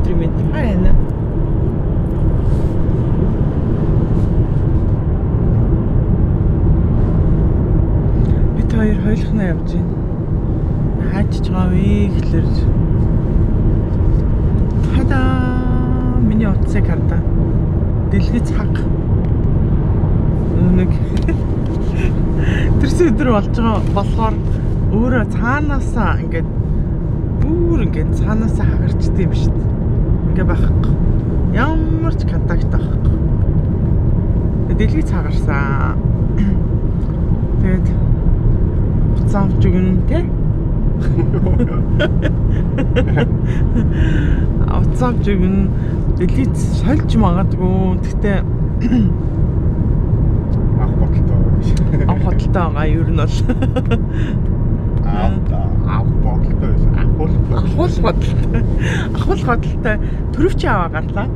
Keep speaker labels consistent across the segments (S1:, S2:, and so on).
S1: өдрийн мэнд хайна. Бид хоёр хойлохноо явж байна. Хаач байгаа вэ гэхэлэр хадаа миний утсыг хардаа. Дэлхий цаг. Нэг тэрс өдөр болж байгаа болохоор өөрөө цаанаасаа ингээд бүр ингээд цаанаасаа хагарчд юм шүү дээ. Ингээ байхгүй. Ямар ч контакт байхгүй. Дэлхий цагаарсан. Тэгээд уцаамч өгнө те. Уцаамч өгнө. Дэлхий сольж магадгүй. Гэхдээ
S2: ах бодолтой
S1: байгаа ер нь бол ахвал бодолтой төрөвч аваа гарлаа.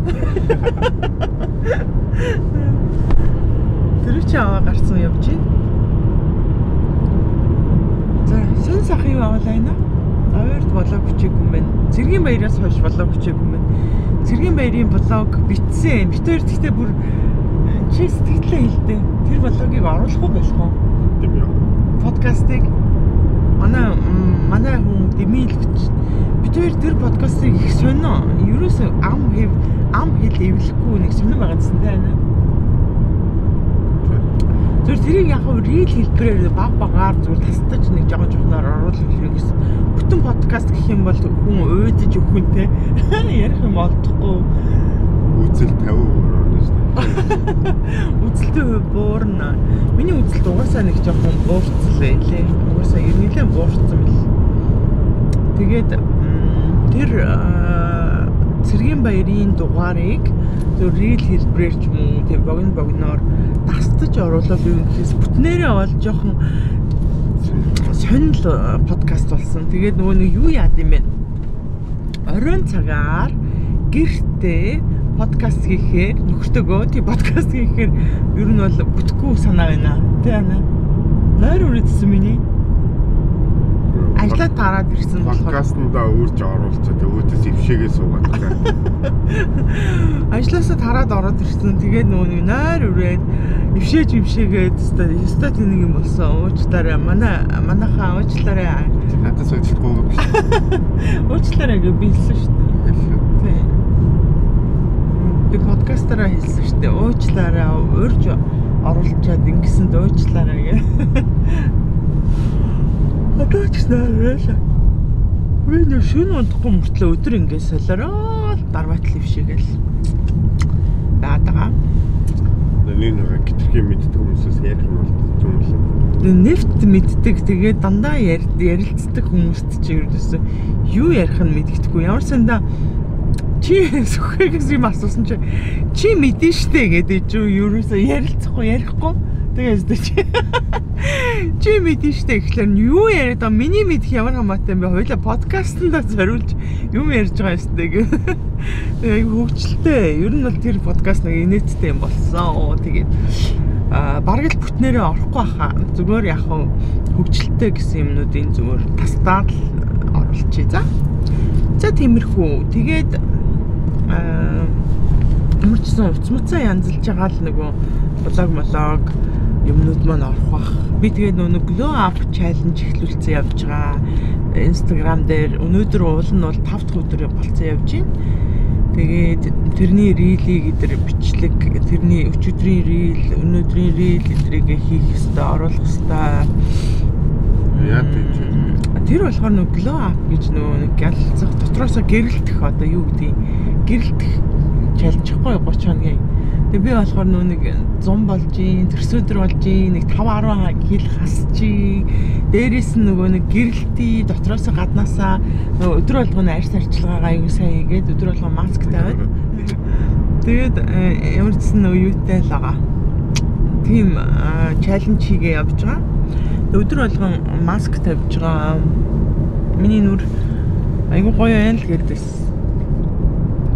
S1: Төрөвч аваа гарсан явж байна. За сэн сахын юу аваа лайна? Ойрд блог бичээгүй юм байна. Цэргийн баяраас хойш блог бичээгүй юм байна. Цэргийн баярын блог бичсэн. Бид хоёр гэхдээ бүр чи сэтгэлээ хэлдэ. Тэр блогийг оруулах уу болох уу?
S2: Тийм яа.
S1: Подкастыг манай хүн дэмийл бич. Бид хоёр тэр подкастыг их сонио. Ерөөсөө ам хэл эвлэхгүй нэг сонио байгаадсан тайна. Зүгээр тэрийг яг хав рил хэлбэрээр баг багаар зүгээр тастаж нэг жоохон оруулах гэсэн. Бүтэн подкаст гэх юм бол хүн өөдөж өхөнтэй ярих юм олдохгүй.
S2: Үзэл 50 орно шүү дээ.
S1: Үзэлтэй буурна. Миний үзэлт угаасаа нэг жоохон буурцсан байлээ. Угаасаа нэлээд буурцсан бил. Тэгээд тэр цэргийн баярын дугаарыг зөв рил хэлбэрээр ч юм уу тийм богиноор тастаж оруулаад юу гэхээс бүтнээрээ бол жоохон сонирхол подкаст болсон. Тэгээд нөгөө нэг юу яад юм бэ? Оройн цагаар гэртээ подкаст хийхээр нөхөртөөгөө тий подкаст хийхээр ер нь бол бүтэхгүй санаа байна. Тэ яана. Нойр үрээдсэн миний. Ажлаа тараад ирсэн болохоор
S2: подкастнда өөрч оруулцаа өөдөөс ившээгээ суугаад таа.
S1: Ажлаасаа тараад ороод ирсэн. Тэгээд нөгөө нойр үрээд ившээгээд өстой тэнийг юм болсон. Уучлаарай. Манайхаа уучлаарай.
S2: Надад сойдчихгүй юм биш.
S1: Уучлаарай гэж билсэн шүү дээ. Тий. Би подкастаараа хэлсэн шүү дээ. Уучлаарай. Урьж оруулчаад ингэсэнд уучлаарай гэ. Уучлаарай. Би нэг шөнө унтахгүй мөртлөө өдөр ингэ солиороо дарбайтал ившээгээл. Даадгаа.
S2: Нэг гитрхи мэддэг хүмүүсээс ярих юм бол юм.
S1: Нефт мэддэг тэгээд дандаа ярилцдаг хүмүүст чи ердөөсөө юу ярих нь мэддэхгүй. Ямар сандаа чи сүхэгээс юм асуусан чи мэдэн штэ гэдэг чи ерөөсөө ярилцахгүй ярихгүй. Тэгээд чи мэдэн штэ гэхлээр юу яриад байгаа миний мэдэх ямар хамаатай юм бэ? Хоёлаа подкастнда зориулж юм ярьж байгаа штэ гэ. Тэгээд хөвгчлээ. Ер нь бол тэр подкаст нэг инээдтэй юм болсон. Тэгээд бараг л бүтнээрээ орохгүй хаа. Зүгээр яг хөвгчлээ гэсэн юмнуудын зүгээр тастаад оруулчихъя. За тиймэрхүү. Тэгээд ямарчсан уцмцаа янзлж байгаа л нөгөө блог юмнууд маань орох бах. Би тэгээд нөгөө glow up challenge эхлүүлсэн явж байгаа. Instagram дээр өнөөдөр уул нь бол 5 дахь өдөр болцсон явж байна. Тэгээд тэрний рилийг эдэр бичлэг, тэрний өчигдрийн рил, өнөөдрийн рил эдрийг хийх ёстой, оруулах ёстой.
S2: Яа тийм.
S1: Тэр болохоор нөгөө glow up гэж нөгөө нэг гялцах дотроосоо гэрэлтэх одоо юу гэдэг гэрэлтэх чалжихгүй 30 хоногийн. Тэгээ би болохоор нөгөө нэг 100 болж ийн, тэрс өдөр болж ийн, нэг 5-10 кг хасж ийн. Дээрээс нь нөгөө нэг гэрэлтий дотроосоо гаднаасаа нөгөө өдөр болгоно арьс арчилгаагаа аюу сайн хийгээд өдөр болгоно маск тавиад. Тэгээд ямар ч гэсэн нөгөө юутай л байгаа. Тийм чаленж хийгээ явж байгаа. Өдөр болгон маск тавьж байгаа. Миний нүр аюу гоё юм л гэдээс.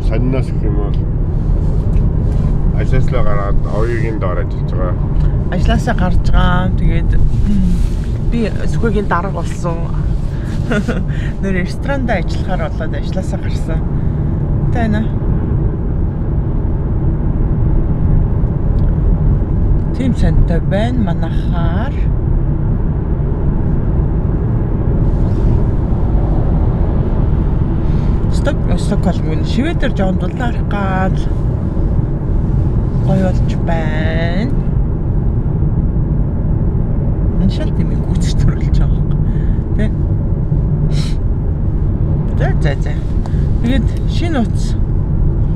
S2: Саннаас гэх юм бол ажлаасаа гараад оюугийн доор ажиллаж байгаа.
S1: Ажлаасаа гарч байгаа. Тэгээд би сүхгийн дарга болсон. Нэр ресторанда ажиллахаар болоод ажлаасаа гарсан. санаатай байна. Тийм санаатай байна манахаар. Стокгольм шивэдэр жоон дулаар гал гоё болж байна. Шал тэмээ гүйцэж төрүүлж байгаа юм. Тэ? За. Тэгээд шинэ утас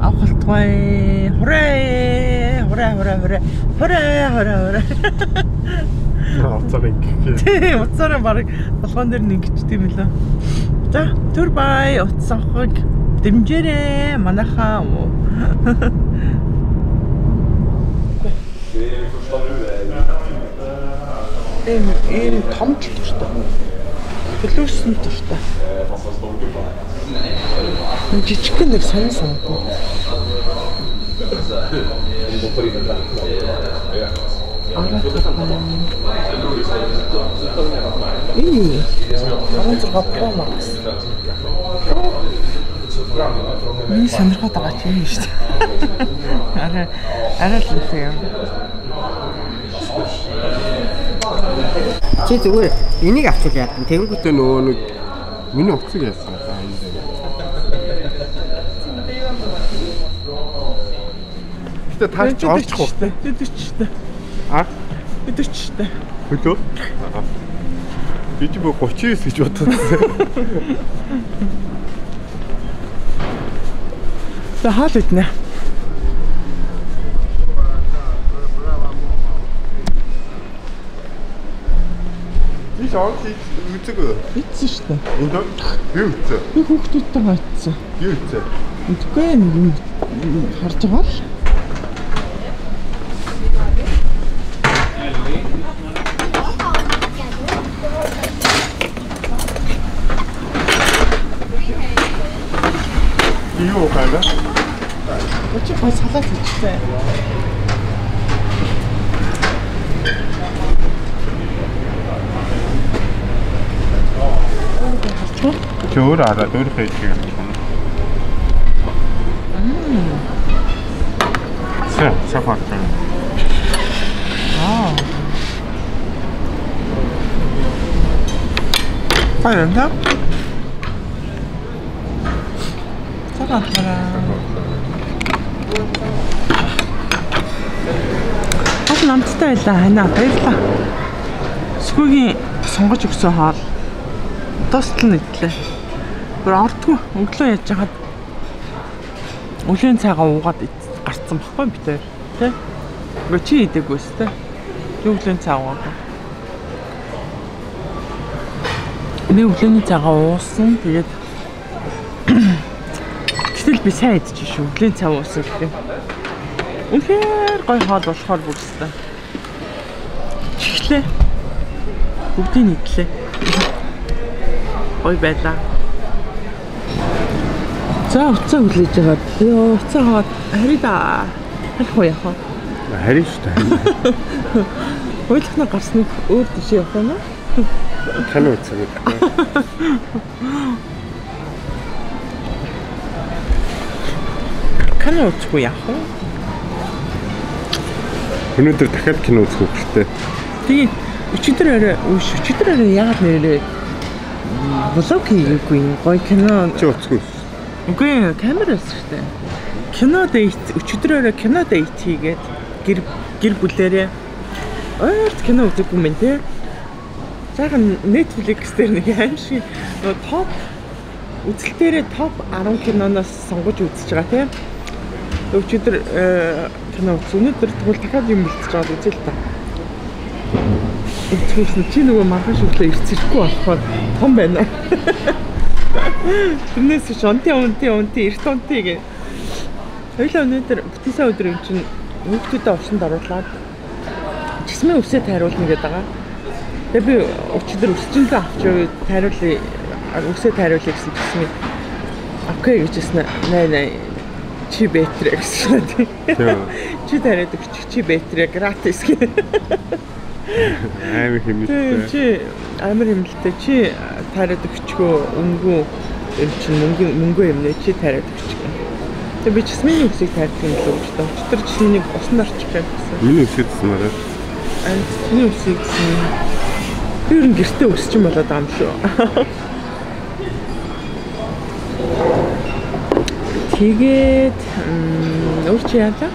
S1: авах болтугай. Хураа.
S2: Уцаар ингэх.
S1: Тийм, уцаараа баг болгоон дээр нэгчтэй юм лээ. За, түр бай утас авахыг дэмжээрэй манайхаа. Энэ томч төртэй. Төлөөсөн төртэй. Жижиг нэг сонь санагдав. Энэ 16 Pro Max. Энэ сонирхоод байгаа ч юм шүү дээ. Арай л үгүй юм.
S2: Чи зүгээр энийг авчвал яадаг. Тэнгүүтээ нөгөө нэг миний утсыг яасан. Гэтэ таарч орчих уу?
S1: Тэдэрчтэй.
S2: А?
S1: Тэдэрчтэй.
S2: Хөлөө? Би ч бо 39 гэж бодсон.
S1: За хаал иднэ.
S2: Би шоолж үзэг үү?
S1: Идсэн шүү дээ.
S2: Энд юу үзээ?
S1: Би хүүхдүүдтэй гацсан.
S2: Юу үзээ?
S1: Үгүй нэг харж байгаа л.
S2: Юу байна?
S1: Өчиг гой салаад хийчихсэн.
S2: Чөөр араа дөр хийж юм. Сафак.
S1: Баярлалаа. Сафакара. Хат намттай байлаа хана баярлалаа. Сүгийн сонгож өгсөн хоол тостол нэтлээ. Гэр ордгүй өглөө яаж хаад өлийн цагаа уугаад гарцсан баггүй би тэр тий. Гэр чи идэггүйс тий. Өглөөний цагаа уугаад. Би өглөөний цагаа уусан тэгээд гэтэл би сайн идэж шүү. Өглөөний цаг уусан гэх юм. Үнэхээр гой хоол болохоор бүрстэй. Чихлээ. Бүгдийг нийтлээ. Ой байлаа. За уцаа хүлээж байгаа. Йоо уцаа хаад харьда. Харих уу яах вэ?
S2: Харин шүү дээ.
S1: Ойлхноо гарсныг өөр тийш явах юм уу?
S2: Таны уцаа гэдэг.
S1: Кино үзэхгүй яах вэ?
S2: Өнөөдөр дахиад кино үзэх хэрэгтэй.
S1: Тэгээд өчигдөр арай яагаад нэрээ влог хийгээгүй гоё кино
S2: Чи уцгүй.
S1: үгүй камераас шүү дээ. Кино дэйт өчигдөр кино дэйт хийгээд гэр бүлээрээ ойрт кино үзээгүй юм те. Сайхан Netflix дээр нэг аимшиг топ үзэлтээрээ топ 10 киноноос сонгож үзэж байгаа те. Өчигдөр кино үзсэн. Өнөөдөр тэгвэл дахиад юм бэлтэж байгаа үзээ л та. Тэгвэл чи нөгөө маргааш өглөө ирцэхгүй болохоор том байна. Тэрнээс шонти эрт онти гэ. Хоёлаа өнөөдөр бүтээсэн өдөр юм чинь хүүхдүүдэд урсанд оруулаад жисмээ өсөө тайруулна гэдэг байгаа. Тэгээ би өчигдөр өсчөнтэй авч тайруулъя өсөө тайруулъя гэсэн жисмээ. Окей гэжсэн нэ чи бэтрэ гэсэн тийм. Чи тариад өгч чи бэтрэ гратис гэх.
S2: Амар хэмнэлтэй.
S1: Чи амар хэмнэлтэй чи тариад өгчгөө өнгөө юм чинь мөнгө юмнээ чи тариад өгчгөө. Тэгээ би Жасмины үсийг тайлбарлах юм л гэж байна. Өчтөр Жасмины усан орчих гэсэн.
S2: Миний үсийг тасмаараа.
S1: Миний үсийг би ер нь гэртээ өсч юм болоод байгаа юм шүү. Тэгээд өөр чи яалаа?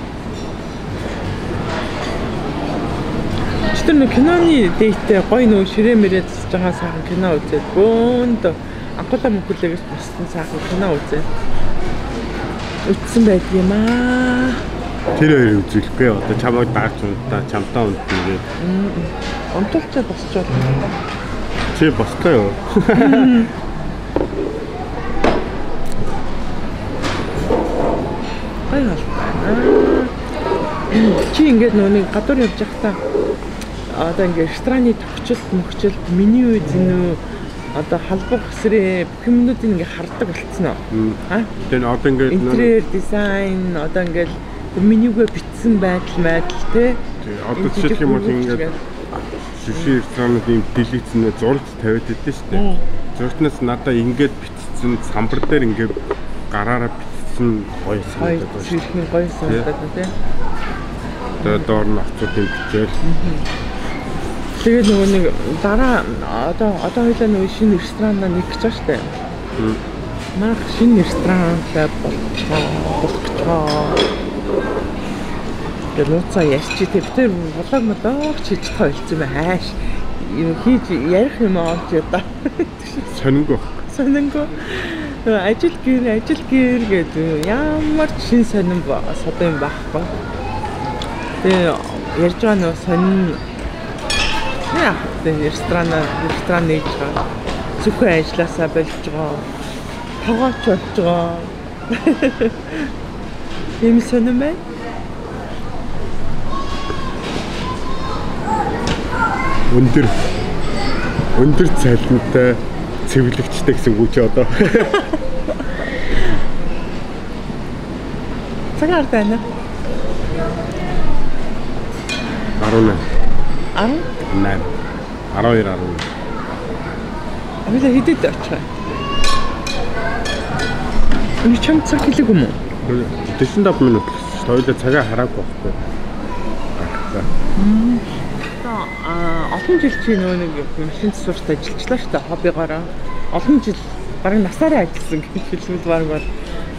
S1: Өчтөр нэг киноны дэйтэ гоё нөө ширээ мэрээ тасж байгаа сайхан кино үзээд бөөнд анхуулаа мөхөлөөгөөс боссон сайхан кино үзээд үтсэн байт юм аа.
S2: Тэр хоёрыг үзүүлэхгүй одоо чамайг даагч унтаа чамтаа унтна гэдэг.
S1: Унтуулчаад босч байна.
S2: Чи бостой юу?
S1: Чи ингээд нэг гадуур явж байхдаа одоо ингээд рестораны төвчлөлт меню эзэн үү одоо халбах эсрэг хүмүүдийг ингээд хардаг болцсон уу?
S2: Тэр одоо ингээд
S1: интерьер дизайн одоо ингээд менюгээ бичсэн байдал те.
S2: Одоо жишээлх юм бол ингээд шишээ ресторанууд ийм дэлгэцэн зураг тавиад байдсан шүү дээ. Зургтнаас надаа ингээд бичсэн самбар дээр ингээд гараараа бичсэн гоё санагдаад байна.
S1: Ширхний гоё санагдаад байна те.
S2: Тэгээ доор нь авцуудын бичээл.
S1: Тэгээд нөгөө нэг дараа одоо хоёлаа нөгөө шинэ ресторанаа нэг гэж байна шүү дээ. Мах шинэ ресторантай болгочихоо. Тэгээд нууцаа ясчи тэр болоог модоог чиж тойлцсон бай хааш. Юу хийж ярих юм олж ядаа.
S2: Сонинго.
S1: Ажил гэр гэдэг ямар ч шин сонин содон юм байхгүй. Тэгээ ярьж байгаа нөө сонин яа ресторан нээж байгаа. Зөвхөн ажилласаа болж байгаа. Тогооч болж байгаа. Ийм сонин бай. Өндөр цалинтай цэвэрлэгчтэй гэсэн үг чи одоо. Цагаар байна.
S2: 12.
S1: Амида хэдэд очих. Энд чам цаг хэлэг юм уу?
S2: 45 минут гэсэн. Хоёулаа цагаа хараагүй байхгүй.
S1: Олон жил чи нэг машин засварт ажиллажлаа шүү дээ хоббигоороо. Олон жил бараг насаараа ажилласан гэж хэлбэл бараг бол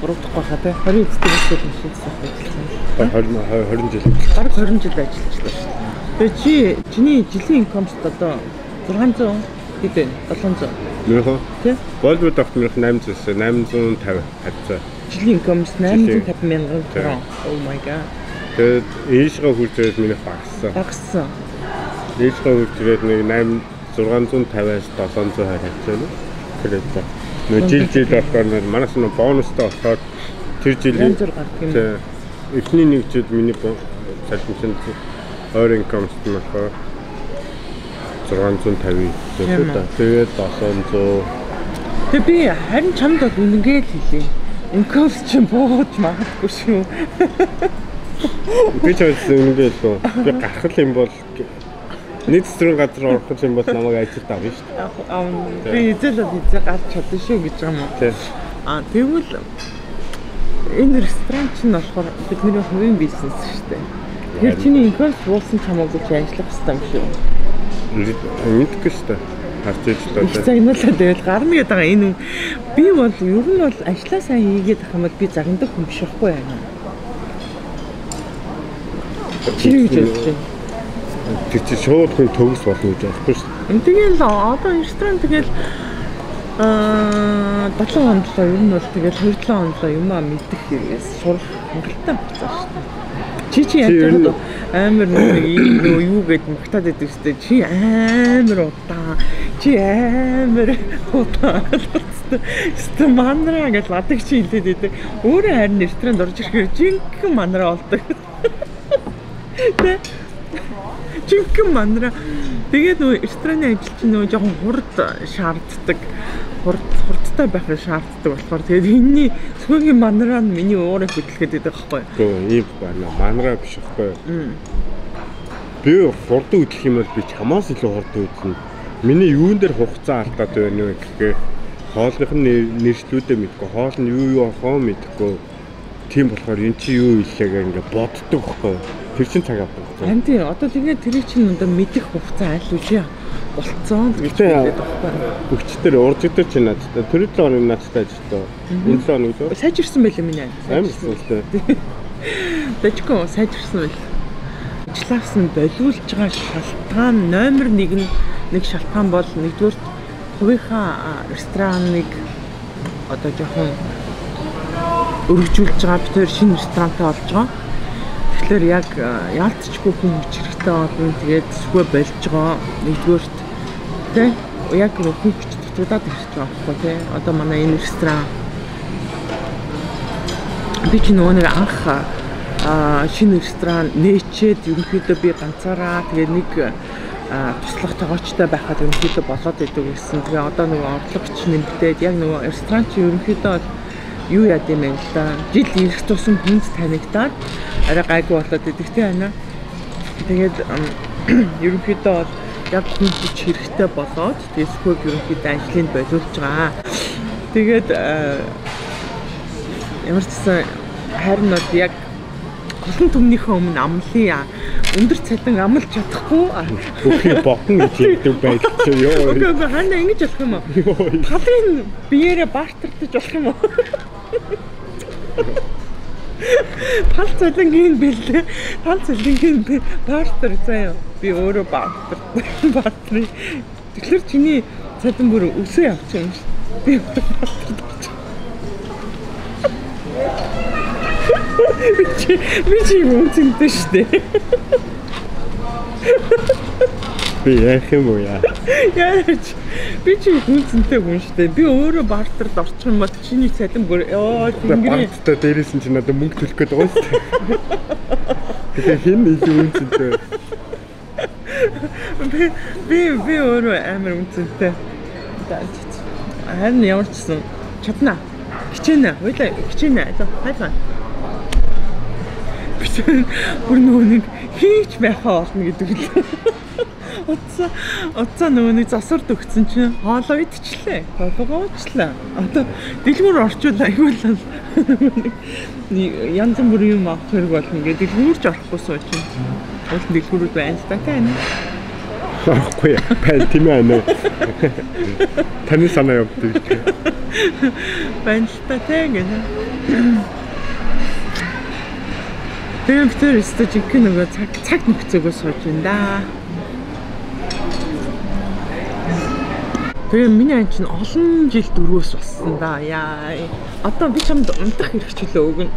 S1: буруудахгүй хаа те 20 эцэгтэй машин засварт ажилласан.
S2: 20 жил.
S1: Бараг 20 жил ажиллажлаа шүү дээ. Тэгээ чиний жилийн инкомст одоо 600 хэд вэ? 700.
S2: Нөхөө.
S1: Тэ?
S2: Болбод авт 850 хавцаа.
S1: Жилийн инкомст 850 мянган төгрөг. Oh my god.
S2: Тэгээд ээжгээ хүрчээд миний багассан. Ээжгээ хүрчээд нэг 650-аас 720 хавцаа. Тэгээд жил болохоор манайс нь бонустай болохоор тэр жилийн эхний нэг жил миний салбарт ойр инкомст нь болохоор 650 гэдэг. Тэгээд 700.
S1: Тэг би харин чамд бол үнэнгээ л хэлээ. Инкомст ч бууж магадгүй шүү.
S2: Би ч үнэнгээ л үү. Би гарах юм бол нийт засварын газар орох юм бол намайг ажилд авна шүү дээ.
S1: Би эзэл гарч чадсан шүү гэж байгаа юм уу? Тэгвэл энэ ресторан чинь болохоор бидний хувийн бизнес шүү дээ. Тэгэхээр чиний инкомст буусан чамаагүй чи ажиллах хэрэгтэй юм шүү.
S2: Мэдгүй шүү дээ. Харж ижлээ.
S1: Их загнуулаад байвал гарна гэдэг байгаа энэ. Би бол ер нь бол ажиллаа сайн хийгээд ах юм бол би загнадаг хүн биш байхгүй яа. Чи юу гэж бодож байна?
S2: Тэр чи шууд хүн төгс болно гэж байхгүй шүү дээ.
S1: Тэгэл одоо ресторан тэгэл 7 хондлоо ер нь бол тэгэл 2-7 хондлоо юм а мэдэх хэрэгээс сурах хангалттай болчихсон шүү дээ. Чи яаж амар нэг юу гээд магтаад байдаг шүү дээ. Чи амар удаа. Чи амар удаа. Өстө мандраа гэж ладаг чи хэлээд байдаг. Өөрөө харин ресторанд орж ирэхээр жинхэнэ мандраа болдог. Тэ? Жинхэнэ мандраа. Тэгээд нөө рестораны ажилчин нөө жоохон хурд шаарддаг. Хурдтай байх шаарддаг болохоор тэгээд энэний цөгийн мандраа нь миний уурыг хөдөлгөөд байдаг байхгүй юу?
S2: Үгүй ийм байна. Мандраа биш байхгүй юу? Би хурдан хөдлөх юм бол би чамаас илүү хурдан хөдлөнө. Миний юун дээр хугацаа алдаад байна вэ гэхээр хоолных нь нэршлүүдээ мэдгүй, хоол нь юу ахоо мэдгүй. Тийм болохоор эн чи юу илээгээ ингээ боддог байхгүй. Тэр чин цаг авдаг.
S1: Харин тийм одоо тэгээд тэрийг чинь одоо мэдэх хугацаа аль үгүй болцсон гэж хэлээд байна.
S2: Өчтөр уржигдэр чи надтай тэр 7 хоног надтай ажиллаа. Энэ 7 хоног л
S1: сайжирсан байлаа миний.
S2: Амарсан л дээ.
S1: Дэжгүй сайжирсан байл. Ажиллаас нь болиулж байгаа шалтгаан номер 1 нэг шалтгаан бол нэгдүгээр хувийнхаа рестораныг одоо жоохон өргөжүүлж байгаа бид шинэ ресторантай болж байгаа. Тэгэхээр яг яалтчгүй хүмүүс хэрэгтэй болно. Тэгээд сүгэ болж байгаа. Нэгдүгээрт тий яг хүмүүс дутуудаад ирж байгаа байхгүй тий. Одоо манай энэ ресторан би ч нөгөө нэг анх шинэ ресторан нээчээд ерөнхийдөө би ганцаараа тэгээд нэг туслах тоогоочтой байхад ерөнхийдөө болоод идэв гэсэн. Тэгээ одоо нөгөө орлогч нэмэгдээд яг нөгөө ресторан чи ерөнхийдөө юу яд юм бэ л да. Жил ирэх тусам хүнд танигдаад арай гайгүй болоод идэвхтэй байна. Тэгээд ерөнхийдөө бол яг хүнд хэрэгтэй болоод тэгээд сүхэг ерөнхийдөө ажлыг болиулж байгаа. Тэгээд ямар ч гэсэн харин бол яг олон түмнийхээ өмнө амлын өндөр цалин амлж чадахгүй
S2: бүхий бокон гэж хэлдэг байдал чи ёо.
S1: Үгүй хана ингэж болох юм уу? Талын биеэрээ бартардаж болох юм уу? Тал цалингийн бэлээ. Тал цалингийн бартар заяа. Би өөрөө бартар. Тэгэхээр чиний цалин бүр өсөө явчих юм шүү. Би бартар. Би чи үнцэнтэй шүү дээ.
S2: Би яах юм уу яа?
S1: Яаж би чи үнцэнтэй хүн шүү дээ. Би өөрөө бартард орчих юм бол чиний цалин бүр
S2: тэнгэрийн бартартай дээрээс нь чи надад мөнгө төлөх гээд байгаа шүү дээ. Тэгээ хин илүү үнцэнтэй. Би
S1: өөрөө амар үнцэнтэй. Харин ямар ч юм чадна. Хичээнэ. Хойлоо хичээнэ. Хайфаа. Бүр нөгөө нэг хийж байхаа болно гэдэг л. Утсаа нөгөө нэг засвард өгсөн чинь хоолоо идчихлээ. Хоолоогоочлаа. Одоо дэлгүүр орчуулаа айгуул янз бүрийн юм авах хэрэг болно гэдэг дэлгүүрч орохгүй сууж байна. Уул дэлгүүрүүд байна л та тийм.
S2: Орохгүй байна тийм ээ. Таны санаа явдаг.
S1: Байна л та тийм гэнэ. Тэгээд тэр стажик нөгөө цаг нөхцөгөө сууж байна да. Тэгээ миний ань чинь олон жил дөрвөөс болсон да. Яа. Одоо би чамд унтах хэрэгчлээ өгнө.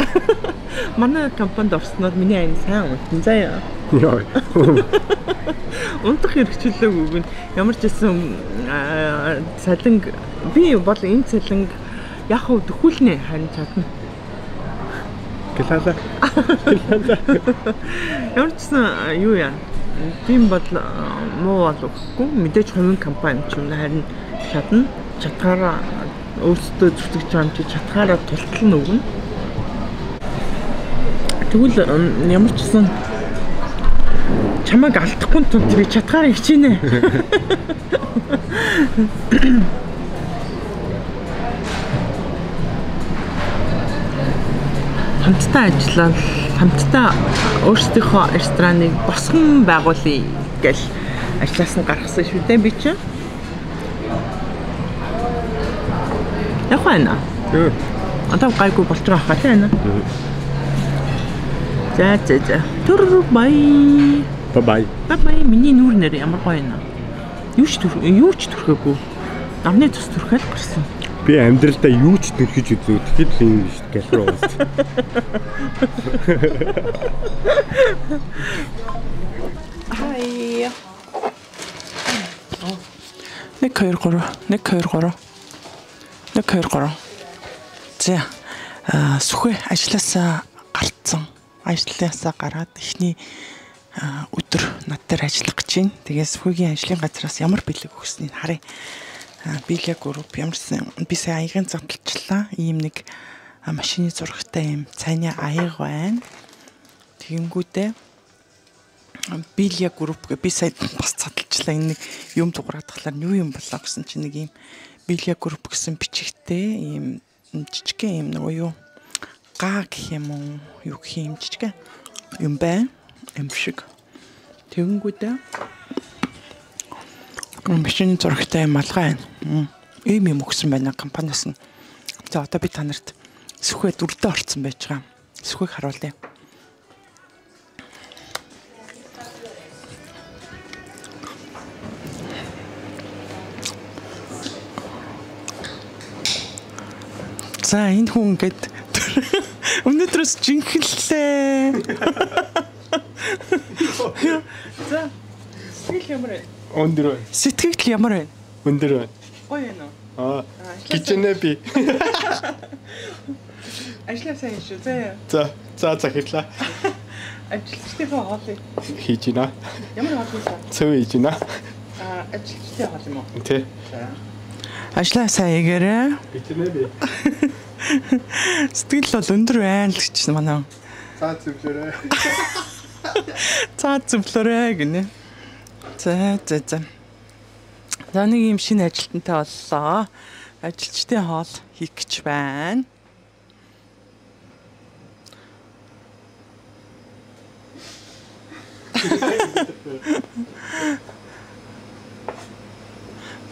S1: Манай компанид орсноор миний ань сайн унтсан заяа.
S2: Яа.
S1: Унтах хэрэгчлээ өгнө. Ямар ч гэсэн цалинг би бол энэ цалинг яг хөө төхүүлнэ харин чадна.
S2: Гэлээ.
S1: Ямар ч гэсэн юу яа. Тийм бол муу болохгүй. Мэдээж хувийн компани ч юм харин чадна. Чадхаараа өөрсдөө зүтгэж байгаа юм чи чадхаараа тултал нь өгнө. Тэгвэл ямар ч гэсэн чамайг алдахгүй тул би чадхаараа хичээнэ. Хамтдаа ажиллаад хамтдаа өөрсдийнхөө рестораныг босгон байгуулъя гэж ажлаас нь гаргасан шүү дээ би чинь. Яг байна. Одоо гайгүй болж байгаа хаа тийм ээ. За. Түр бай. Бай. Миний нүүр нэр ямар гоё юм. Юу ч төрхөөгүй. Нарны цус төрхөөл гарсан.
S2: Би амьдралдаа юу ч төрхиж үзээ. Тэгэхэд л юм биш гэлрөө ууст.
S1: Хай. 1 2 3. За. Сүхэ ажлаасаа гарцсан. Ажлаасаа гараад эхний өдөр над дээр ажиллах гэж байна. Тэгээд сүхэгийн ажлын газраас ямар бэлэг өгснгийг харъя. Биля групп ямарсан би сая аягийн задлалчлаа. Ийм нэг машины зурагтай юм цайны аяг байна. Тэгэнгүүтээ Биля групп би сая бас задлалчлаа. Энэ нэг юм дуурайх талаар юу юм болоо гэсэн чинь нэг ийм Биля групп гэсэн бичигтэй ийм жижигхэн юм нөгөө юу гаа гэх юм уу? Юу гэх юм жижиг юм байна? Юм шиг. Тэгэнгүүтээ машины зурагтай малгай байна. Ийм өгсөн байна компаниас нь. За одоо би та нарт сүхээ дүрдээ орсон байж байгаа. Сүхийг харуулъя. За энэ хүн ингээд өнөөдрөөс жинхэнэлээ. За сэтгэл ямар вэ?
S2: Өндөр.
S1: Сэтгэл ямар вэ?
S2: Өндөр.
S1: Гоё юм
S2: уу? Кичнэ би.
S1: Ажлаа сайн шүү.
S2: За хэрлээ.
S1: Ажилчдын хоолыг
S2: хийж байна.
S1: Ямар хоол вэ?
S2: Цэв хийж байна.
S1: Ажилчдын хоол юм уу?
S2: Тий.
S1: Ажлаа сайн хийгээрэй.
S2: Кичнэ би.
S1: Сэтгэл бол өндөр байна л гэж манай.
S2: За зөвлөрөө.
S1: За зөвлөрөө гинэ. За. За нэг юм шинэ ажилтнтай боллоо. Ажилчдын хоол хийх гэж байна.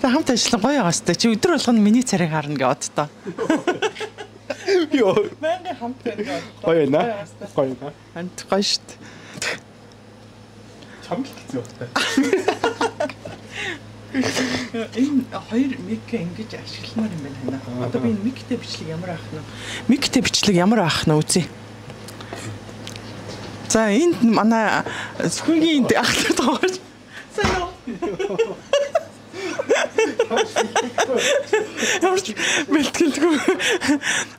S1: За хамт ажиллах гоё яастай. Чи өдөр болгоно миний царийг харна гэж боддоо.
S2: Йоо.
S1: Мэнгэ хамт байна.
S2: Гоё наа. Гоё наа.
S1: Ант гоё штт.
S2: Чамд хэцүү байна.
S1: Энэ хоёр мик ингэж ашигламаар юм байна ханаа. Одоо би энэ миктэй бичлэг ямар авах нь? Миктэй бичлэг ямар авах нь үзье. За энд манай сүхгийн ахлах тоглож. Сайн уу? Ямарч бэлтгэлгүй.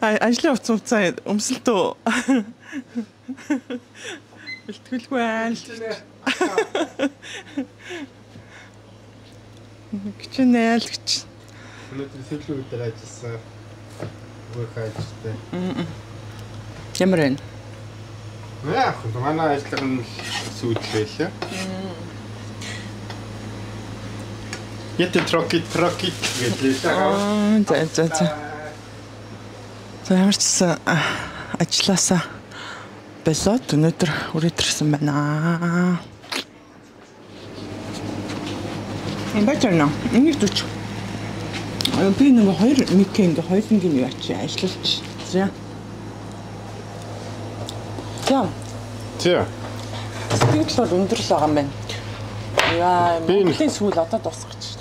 S1: Ажлын хувцас өмсөлтөө. Бэлтгэлгүй айл. Кичнээл гэж.
S2: Өнөөдөр сэлүү дээр ажилласан. Өөр хайжтай.
S1: Ямар вэ?
S2: Яг манай ажлыг нь сүйдлээ. Ят трокит гэж
S1: лээ. За ямарчсан ажилласаа болоод өнөөдөр үрэтэрсэн байна. Бачарна. Энийг зүч. Би нэг хоёр мик ингээ хоёулангийн юу ачи ажиллаж. За. Сэтгэл бол өндөр л байгаа юм байна. Яа, Монголын сүүл одоо дуусгаж байна.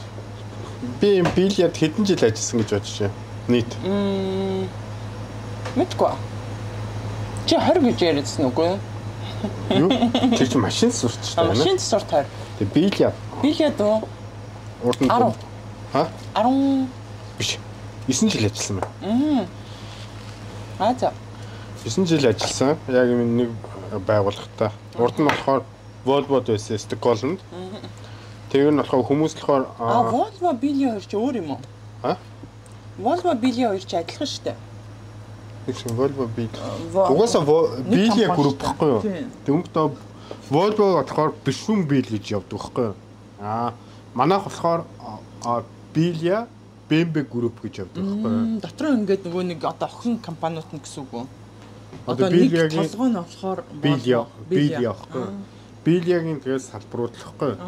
S2: Би энэ бильярд хэдэн жил ажилласан гэж бодож байна. Нийт.
S1: Мэдгүй. Чи 20 гэж яриадсан үгүй юу?
S2: Юу? Чи машин сурч байна.
S1: Машин сурт 20.
S2: Тэг бильярд.
S1: Бильярд уу?
S2: Урд нь. 10. Ха?
S1: 10
S2: биш. 9 жил ажилласан байна.
S1: За.
S2: 9 жил ажилласан. Яг нэг байгууллагатай. Урд нь болохоор Volvo байсан Стокгольмд. Тэр нь болохоор хүмүүс болохоор
S1: Volvo Bilia 2 ч өөр юм уу?
S2: Ха?
S1: Volvo Bilia 2 ч адилхан шүү дээ.
S2: Тэгсэн Volvo Bilia. Угаасаа Bilia групп гэхгүй юу? Тэгмээ Volvo болохоор бишүүн бил гэж явдаг байхгүй юу? Манайх болохоор Bilia BMW групп гэж явдаг байхгүй юу?
S1: Дотроо ингээд нөгөө нэг одоо охин компаниуд нь гэсэн үг үү? Одоо нэг толгой нь болохоор
S2: Bilia байхгүй юу? Bilia-гийн тэгээс салбарууд л байхгүй юу?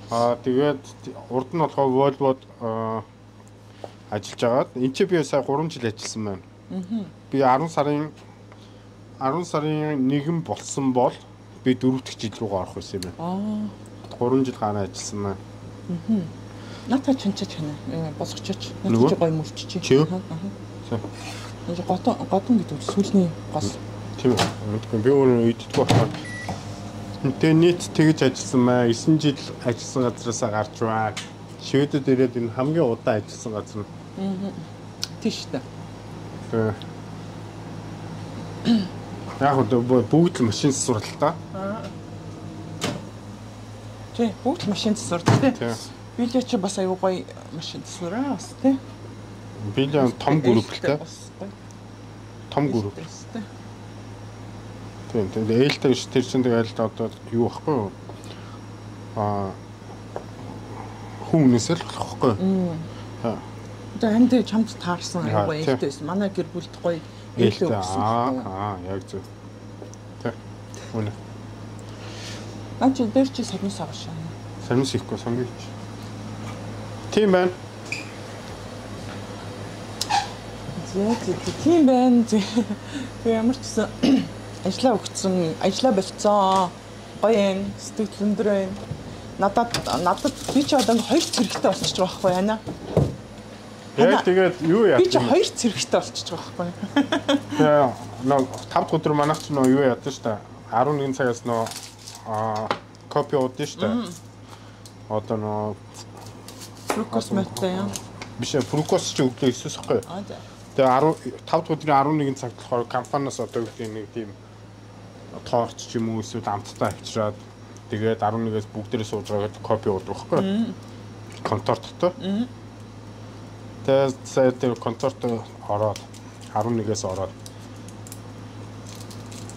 S2: Тэгээд урд нь болохоор Volvo-д ажиллаж агаад энэ ч би сая 3 жил ажилласан байна. Би 10 сарын 1 болсон бол би 4 дахь жил рүү орох байсан юм байна. 3 жил гараа ажилласан байна.
S1: Натаа чинчаач хэнэ. Босгочооч. Натаа гоё мөрчиж.
S2: Чи.
S1: Энэ готон гэдэг сүлний гол.
S2: Тийм үү. Би өөрөө үйддэггүй байна. Тэгээ нийт тэгж ажилласан маа 9 жил ажилласан газараасаа гарч байна. Шведэд ирээд энэ хамгийн удаан ажилласан газар нь.
S1: Тийш үү.
S2: Яг бүгд л машин суралтай.
S1: Тий, бүгд машин суралтай. Билээ чи бас аюу гоё машин сураа бас тий.
S2: Билээ том групптэй. Том групп. Тийм, ээлтэй ш тэр чинь тэгэл одоо юу байхгүй юу? Хүмүүнээс л болохгүй.
S1: Одоо энд чамд таарсан аюу ээлтэй байсан. Манай гэр бүлд гоё
S2: ээлтэй. Яг зөв. Тэ. Үнэ.
S1: Наач дээр чи сарнис авах шаа.
S2: Сарнис ихгүй сонгиж. Тийм байна.
S1: Тийм байна. Тэг ямар ч гэсэн ажлаа өгсөн, ажлаа болцсон. Гоё юм, сэтгэл өндөр байна. Надад би ч одоо 2 цэрэгтэй болчихж байгаа байхгүй яана.
S2: Яг тэгээд юу яа?
S1: Би ч 2 цэрэгтэй болчихж байгаа байхгүй.
S2: Тэгээ нөө 5 дахь өдөр манайх ч нөө юу яадаг штэ. 11 цагаас нөө копи уудсан штэ. Одоо нөө
S1: фрукос мэттэй юм.
S2: Биш фрукос ч өглөө өсөхгүй. Тэгээ 5 дахь өдрийн 11 цагт болохоор компаниас одоо гэдэг нэг тийм торч ч юм уу эсвэл амттай авчираад тэгээд 11-ээс бүгдээрээ сууж байгаа копи уудах байхгүй. Контор дотор. Тэгээд сая тэр конторт ороод 11-ээс ороод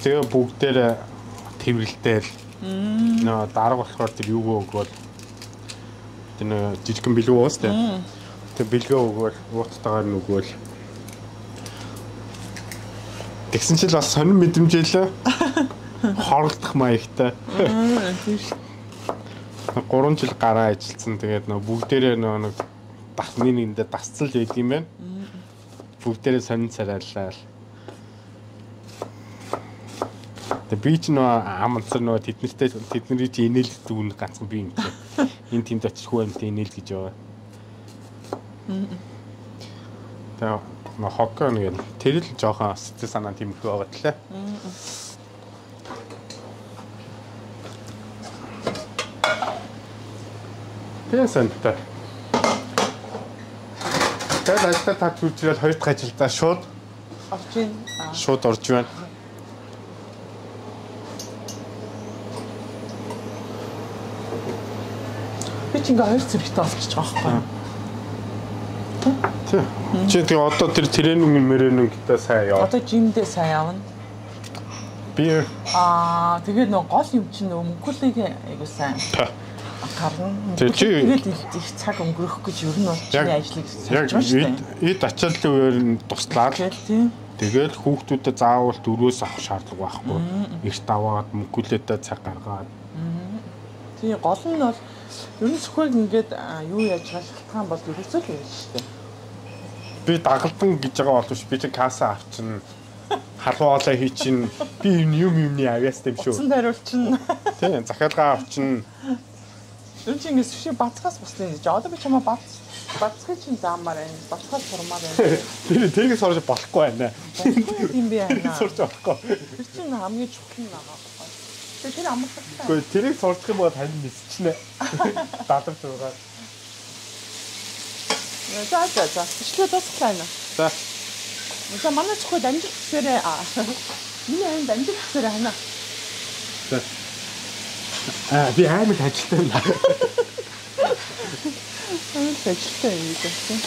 S2: тэгээ бүгдээрээ тэрвэрлдээл нөө дарга болохоор тэр юугаа өгөөл тэр жижигхэн бэлгүү уус тэ. Тэр бэлгөө өгөөл ууттайгаар нь өгөөл. Тэгсэн чил бас сонир мэдрэмжээлээ. Хорогдох маягтай. 3 жил гараа ажилласан. Тэгээд нөө бүгдээрээ нэг дахны нэгэндээ дасцал яд юм байна. Бүгдээрээ сонин царайлаа. Тэгээд би ч нөө амцар нөө тэдний чи инээлдэг үн ганцхан би юм чи. Энэ тэнд очиж хүү амт инээл гэж яваа. Тэгээд нөө хокко нэг тэр л жоохон сэтгэл санаа тэмхүү байгаа тлээ. Тэсэнтэй. Тэгээд ажлаа тат хүчрэл 2 дахь ажилдаа шууд
S1: орж ийн.
S2: Шууд орж байна.
S1: Би ч ингээ 2 цэрэгтэй болчихж байгаа байхгүй.
S2: Чи тэгээ одоо тэр тренинг мөрөнөндөө сайн яа.
S1: Одоо жимдээ сайн явна.
S2: Би
S1: тэгээд нөө гол юм чинь мөнгөлийг айгуу сайн. Гарна. Тэгээд их цаг өнгөрөх гэж ер нь бол чиний ажлыг
S2: яг эд ачааллын үеэр нь туслаад тэгээд хүүхдүүдэд заавал 4-өөс авах шаардлага байхгүй. Эрт аваад мөнгөлөөдөө цаг гаргаад.
S1: Тий гол нь бол ер нь сүхэг ингээд юу яаж байгаа шалтгаан бол ерөөсөө л юм шүү дээ.
S2: Би дагалдан гэж байгаа боловч би чинь касса авчин халуалаа хийчин би юмны авьяас юм шүү.
S1: Утсан хариулчин.
S2: Тий захиалгаа авчин.
S1: Юу ч ингэ сүши бацгаас буслаа гэж. Одоо би чамаа бацгыг чинь заамаар байна. Бацгаас сурмаар байна.
S2: Тэрийг сурж болохгүй байна.
S1: Тийм би байна.
S2: Сурж болохгүй.
S1: Тэр чинь хамгийн чухал нь байгаа. Тэр амартай.
S2: Гэхдээ тэрийг сурчих юм бол тань мэдчихнэ. Дадар зургаад.
S1: За. Ишлээ дуусглаа нэ.
S2: За.
S1: За манай зөвхөн амжилт гэсээрээ миний аймд амжилт гэсээрээ хана.
S2: За. Би аймаг ажилтай юм.
S1: Ажилтай юм гэсэн.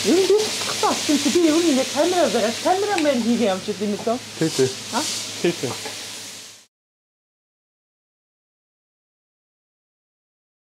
S1: Юу би тусахсан би ер нь камераа бариад камерамен хийгээ явж идэв юм дөө.
S2: Тий.